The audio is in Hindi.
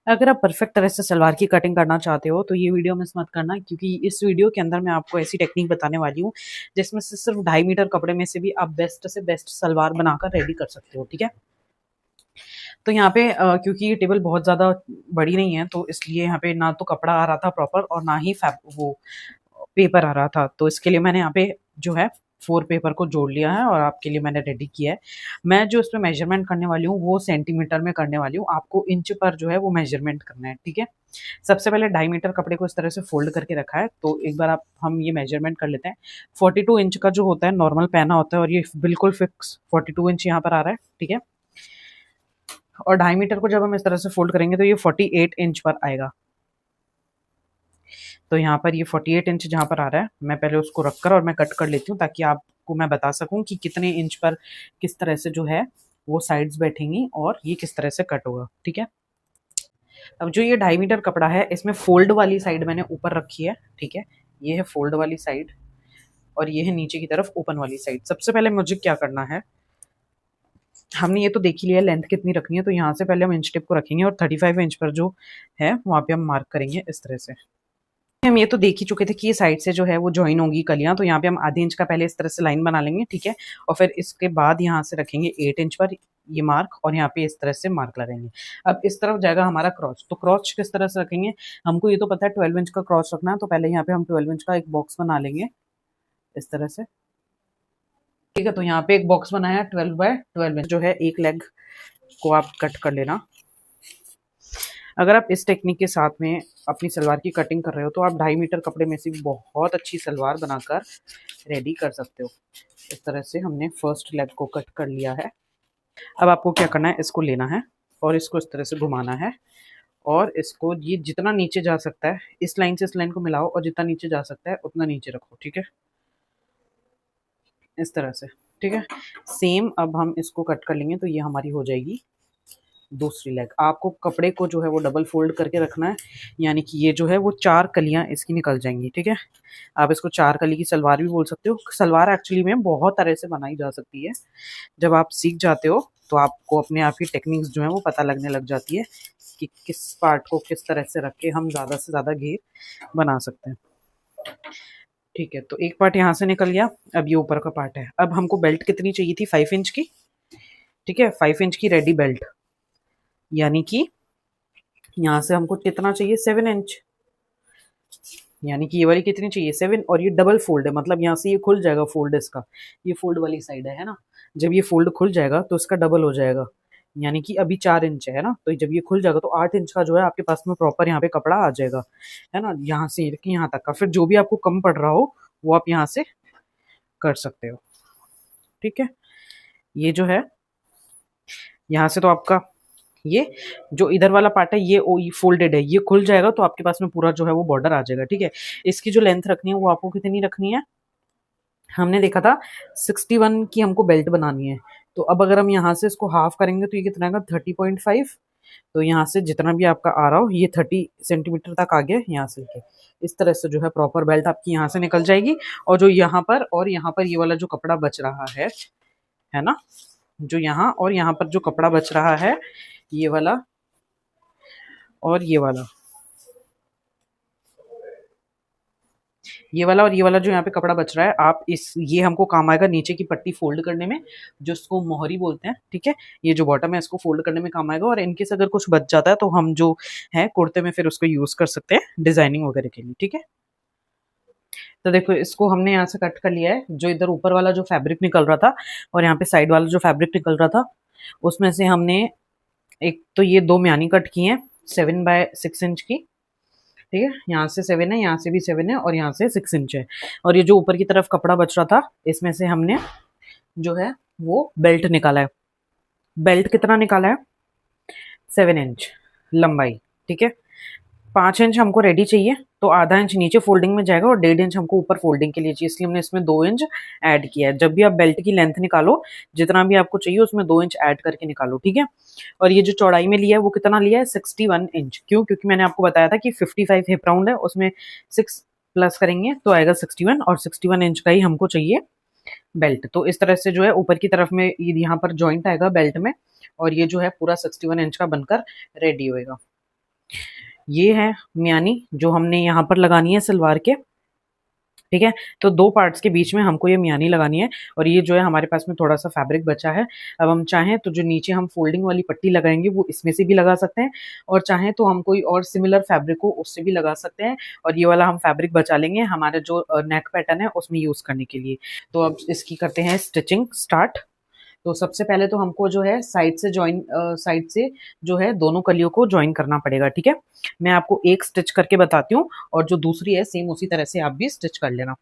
अगर आप परफेक्ट तरह से सलवार की कटिंग करना चाहते हो तो ये वीडियो मिस मत करना, क्योंकि इस वीडियो के अंदर मैं आपको ऐसी टेक्निक बताने वाली हूँ जिसमें से सिर्फ 2.5 मीटर कपड़े में से भी आप बेस्ट से बेस्ट सलवार बनाकर रेडी कर सकते हो। ठीक है, तो यहाँ पे क्योंकि ये टेबल बहुत ज़्यादा बड़ी नहीं है तो इसलिए यहाँ पे ना तो कपड़ा आ रहा था प्रॉपर और ना ही फैब वो पेपर आ रहा था, तो इसके लिए मैंने यहाँ पे जो है 4 पेपर को जोड़ लिया है और आपके लिए मैंने रेडी किया है। मैं जो इसमें मेजरमेंट करने वाली हूँ वो सेंटीमीटर में करने वाली हूँ, आपको इंच पर जो है वो मेजरमेंट करना है। ठीक है, सबसे पहले 2.5 मीटर कपड़े को इस तरह से फोल्ड करके रखा है, तो एक बार आप हम ये मेजरमेंट कर लेते हैं। 42 इंच का जो होता है नॉर्मल पहना होता है और ये बिल्कुल फिक्स 42 इंच यहाँ पर आ रहा है। ठीक है, और 2.5 मीटर को जब हम इस तरह से फोल्ड करेंगे तो ये 48 इंच पर आएगा। तो यहाँ पर ये 48 इंच जहाँ पर आ रहा है, मैं पहले उसको रखकर और मैं कट कर लेती हूँ ताकि आपको मैं बता सकूँ कि कितने इंच पर किस तरह से जो है वो साइड्स बैठेंगी और ये किस तरह से कट होगा। ठीक है, अब जो ये 2.5 मीटर कपड़ा है इसमें फोल्ड वाली साइड मैंने ऊपर रखी है। ठीक है, ये है फोल्ड वाली साइड और ये है नीचे की तरफ ओपन वाली साइड। सबसे पहले मुझे क्या करना है, हमने ये तो देख ही लिया लेंथ कितनी रखनी है, तो यहाँ से पहले हम इंच टेप को रखेंगे और 35 इंच पर जो है वहाँ पे हम मार्क करेंगे इस तरह से। हम ये तो देख ही चुके थे कि ये साइड से जो है वो जॉइन होगी कलियां, तो यहाँ पे हम आधे इंच का पहले इस तरह से लाइन बना लेंगे। ठीक है, और फिर इसके बाद यहाँ से रखेंगे 8 इंच पर ये मार्क और यहाँ पे इस तरह से मार्क लगाएंगे। अब इस तरफ जाएगा हमारा क्रॉच, तो क्रॉच किस तरह से रखेंगे, हमको ये तो पता है 12 इंच का क्रॉच रखना है, तो पहले यहाँ पे हम 12 इंच का एक बॉक्स बना लेंगे इस तरह से। ठीक है, तो यहाँ पे एक बॉक्स बनाया 12 बाय 12 जो है एक लेग को आप कट कर लेना। अगर आप इस टेक्निक के साथ में अपनी सलवार की कटिंग कर रहे हो तो आप 2.5 मीटर कपड़े में से बहुत अच्छी सलवार बनाकर रेडी कर सकते हो। इस तरह से हमने फर्स्ट लेग को कट कर लिया है। अब आपको क्या करना है, इसको लेना है और इसको इस तरह से घुमाना है और इसको ये जितना नीचे जा सकता है इस लाइन से इस लाइन को मिलाओ और जितना नीचे जा सकता है उतना नीचे रखो। ठीक है, इस तरह से। ठीक है, सेम अब हम इसको कट कर लेंगे तो ये हमारी हो जाएगी दूसरी लेग। आपको कपड़े को जो है वो डबल फोल्ड करके रखना है, यानी कि ये जो है वो 4 कलियां इसकी निकल जाएंगी। ठीक है, आप इसको 4 कली की सलवार भी बोल सकते हो। सलवार एक्चुअली में बहुत तरह से बनाई जा सकती है, जब आप सीख जाते हो तो आपको अपने आप ही टेक्निक्स जो है वो पता लगने लग जाती है कि किस पार्ट को किस तरह से रख के हम ज़्यादा से ज़्यादा घेर बना सकते हैं। ठीक है, तो एक पार्ट यहाँ से निकल गया, अब ये ऊपर का पार्ट है। अब हमको बेल्ट कितनी चाहिए थी, 5 इंच की। ठीक है, 5 इंच की रेडी बेल्ट, यानी कि यहाँ से हमको कितना चाहिए, 7 इंच, यानी कि ये वाली कितनी चाहिए, 7। और ये डबल फोल्ड है, मतलब यहाँ से ये खुल जाएगा फोल्ड इसका, ये फोल्ड वाली साइड है ना। जब ये फोल्ड खुल जाएगा तो इसका डबल हो जाएगा, यानी कि अभी 4 इंच है ना, तो जब ये खुल जाएगा तो 8 इंच का जो है आपके पास में प्रॉपर यहाँ पे कपड़ा आ जाएगा, है ना। यहाँ से लेके यहाँ तक का, फिर जो भी आपको कम पड़ रहा हो वो आप यहाँ से कर सकते हो। ठीक है, ये जो है यहाँ से तो आपका ये जो इधर वाला पार्ट है ये फोल्डेड है, ये खुल जाएगा तो आपके पास में पूरा जो है वो बॉर्डर आ जाएगा। ठीक है, इसकी जो लेंथ रखनी है वो आपको कितनी रखनी है, हमने देखा था 61 की हमको बेल्ट बनानी है। तो अब अगर हम यहाँ से इसको हाफ करेंगे तो ये कितना आएगा, 30.5। तो यहाँ से जितना भी आपका आ रहा हो ये 30 सेंटीमीटर तक आ गया यहाँ से लेके इस तरह से जो है प्रॉपर बेल्ट आपकी यहाँ से निकल जाएगी। और जो यहाँ पर और यहाँ पर ये वाला जो कपड़ा बच रहा है ना, जो यहाँ और यहाँ पर जो कपड़ा बच रहा है ये वाला और ये वाला जो यहाँ पे कपड़ा बच रहा है, आप इस ये हमको काम आएगा नीचे की पट्टी फोल्ड करने में, जो इसको मोहरी बोलते हैं। ठीक है, ये जो बॉटम है इसको फोल्ड करने में काम आएगा, और इनकेस अगर कुछ बच जाता है तो हम जो है कुर्ते में फिर उसको यूज कर सकते हैं डिजाइनिंग वगैरह के लिए। ठीक है, तो देखो इसको हमने यहाँ से कट कर लिया है। जो इधर ऊपर वाला जो फैब्रिक निकल रहा था और यहाँ पे साइड वाला जो फैब्रिक निकल रहा था उसमें से हमने एक तो ये 2 म्यानी कट की हैं 7/6 इंच की। ठीक है, यहाँ से 7 है, यहाँ से भी 7 है और यहाँ से 6 इंच है। और ये जो ऊपर की तरफ कपड़ा बच रहा था इसमें से हमने जो है वो बेल्ट निकाला है। बेल्ट कितना निकाला है, 7 इंच लंबाई। ठीक है, 5 इंच हमको रेडी चाहिए, तो आधा इंच नीचे फोल्डिंग में जाएगा और 1.5 इंच हमको ऊपर फोल्डिंग के लिए चाहिए, इसलिए हमने इसमें 2 इंच ऐड किया है। जब भी आप बेल्ट की लेंथ निकालो जितना भी आपको चाहिए उसमें 2 इंच ऐड करके निकालो। ठीक है, और ये जो चौड़ाई में लिया है वो कितना लिया है, 61 इंच। क्यों, क्योंकि मैंने आपको बताया था कि 55 हिप राउंड है, उसमें 6 प्लस करेंगे तो आएगा 61, और 61 इंच का ही हमको चाहिए बेल्ट। तो इस तरह से जो है ऊपर की तरफ में यहाँ पर जॉइंट आएगा बेल्ट में, और ये जो है पूरा 61 इंच का बनकर रेडी होएगा। ये है म्यानी जो हमने यहाँ पर लगानी है सलवार के, ठीक है। तो दो पार्ट्स के बीच में हमको ये म्यानी लगानी है। और ये जो है हमारे पास में थोड़ा सा फैब्रिक बचा है। अब हम चाहें तो जो नीचे हम फोल्डिंग वाली पट्टी लगाएंगे वो इसमें से भी लगा सकते हैं, और चाहें तो हम कोई और सिमिलर फैब्रिक हो उससे भी लगा सकते हैं। और ये वाला हम फैब्रिक बचा लेंगे हमारे जो नेक पैटर्न है उसमें यूज करने के लिए। तो अब इसकी करते हैं स्टिचिंग स्टार्ट। तो सबसे पहले तो हमको जो है साइड से जो है दोनों कलियों को ज्वाइन करना पड़ेगा, ठीक है। मैं आपको एक स्टिच करके बताती हूँ, और जो दूसरी है सेम उसी तरह से आप भी स्टिच कर लेना।